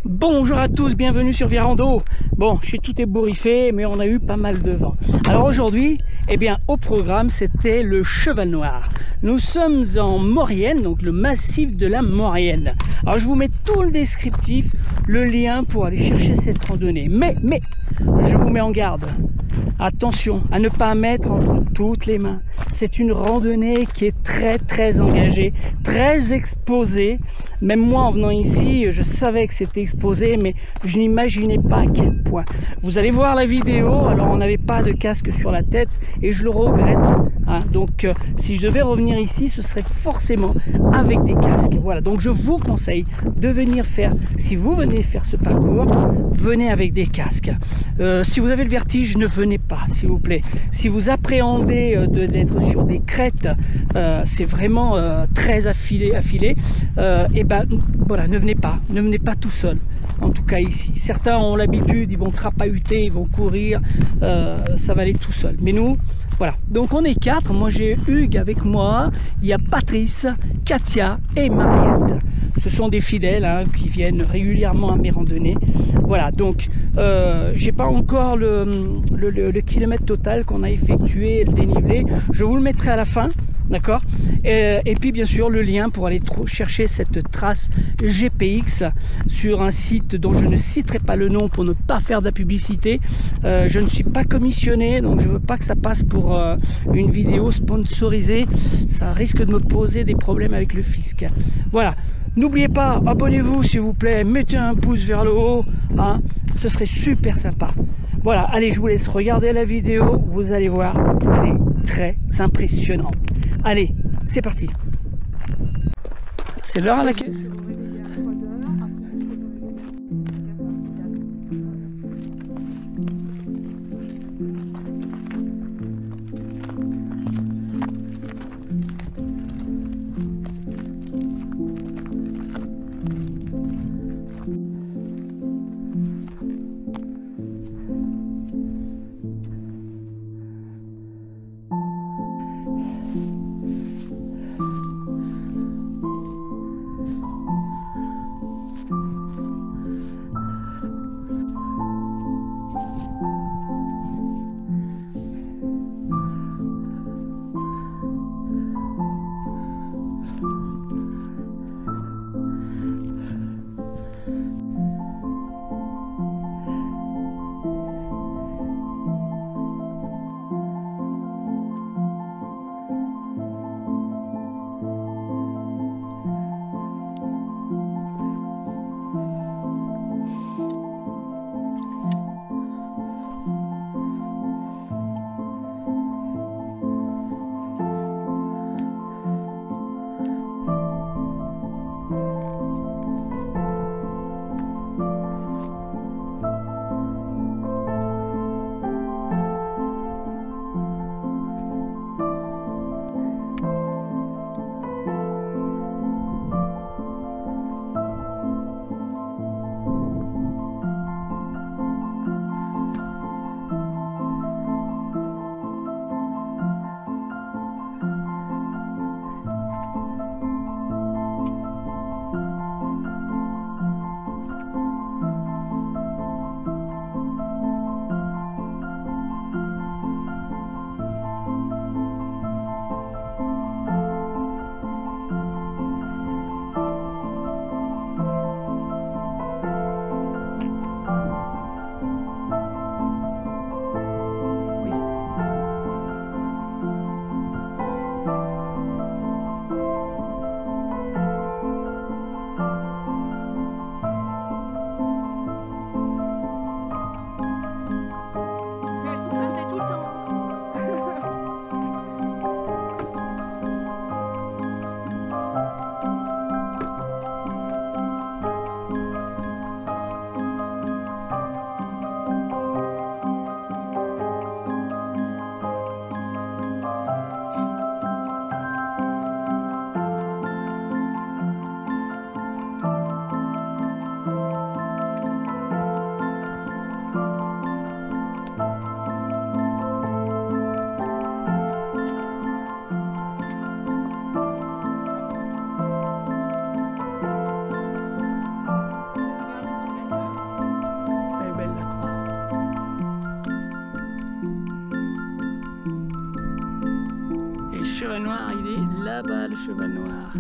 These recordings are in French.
Bonjour à tous, bienvenue sur ViaRando. Bon, je suis tout ébouriffé, mais on a eu pas mal de vent. Alors aujourd'hui, eh bien, au programme, c'était le Cheval Noir. Nous sommes en Maurienne, donc le massif de la Maurienne. Alors je vous mets tout le descriptif, le lien pour aller chercher cette randonnée. Mais, je vous mets en garde. Attention à ne pas mettre entre toutes les mains. C'est une randonnée qui est très engagée, très exposée. Même moi en venant ici, je savais que c'était exposé, mais je n'imaginais pas à quel point. Vous allez voir la vidéo, alors on n'avait pas de casque sur la tête et je le regrette. Hein. Donc si je devais revenir ici, ce serait forcément avec des casques. Voilà, donc je vous conseille de venir faire, si vous venez faire ce parcours, venez avec des casques. Si vous avez le vertige, ne venez pas, s'il vous plaît. Si vous appréhendez d'être sur des crêtes, c'est vraiment très affilé, et ben voilà, ne venez pas tout seul. En tout cas ici, certains ont l'habitude, ils vont crapahuter, ils vont courir, ça va aller tout seul. Mais nous, voilà. Donc on est 4. Moi j'ai Hugues avec moi, il y a Patrice, Katia et Mariette. Ce sont des fidèles hein, qui viennent régulièrement à mes randonnées. Voilà, donc j'ai pas encore le kilomètre total qu'on a effectué, le dénivelé. Je vous le mettrai à la fin, d'accord. Et puis bien sûr le lien pour aller chercher cette trace GPX sur un site dont je ne citerai pas le nom pour ne pas faire de la publicité. Je ne suis pas commissionné, donc je veux pas que ça passe pour une vidéo sponsorisée. Ça risque de me poser des problèmes avec le fisc. Voilà. N'oubliez pas, abonnez-vous s'il vous plaît, mettez un pouce vers le haut, hein, ce serait super sympa. Voilà, allez, je vous laisse regarder la vidéo, vous allez voir, elle est très impressionnante. Allez, c'est parti. C'est l'heure à laquelle... là-bas le cheval noir.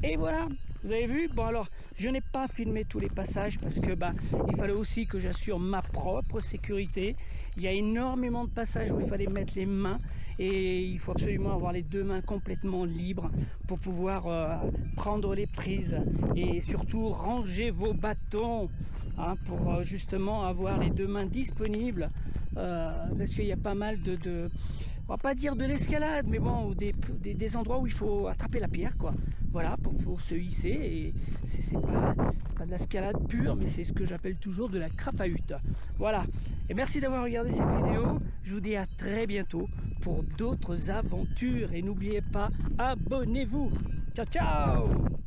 Et voilà, vous avez vu. Bon, alors je n'ai pas filmé tous les passages parce que il fallait aussi que j'assure ma propre sécurité. Il y a énormément de passages où il fallait mettre les mains et il faut absolument avoir les deux mains complètement libres pour pouvoir prendre les prises et surtout ranger vos bâtons pour justement avoir les deux mains disponibles parce qu'il y a pas mal on va pas dire de l'escalade, mais bon, des endroits où il faut attraper la pierre, quoi. Voilà, pour se hisser. Et c'est pas de l'escalade pure, mais c'est ce que j'appelle toujours de la crapahute. Voilà. Et merci d'avoir regardé cette vidéo. Je vous dis à très bientôt pour d'autres aventures. Et n'oubliez pas, abonnez-vous. Ciao, ciao!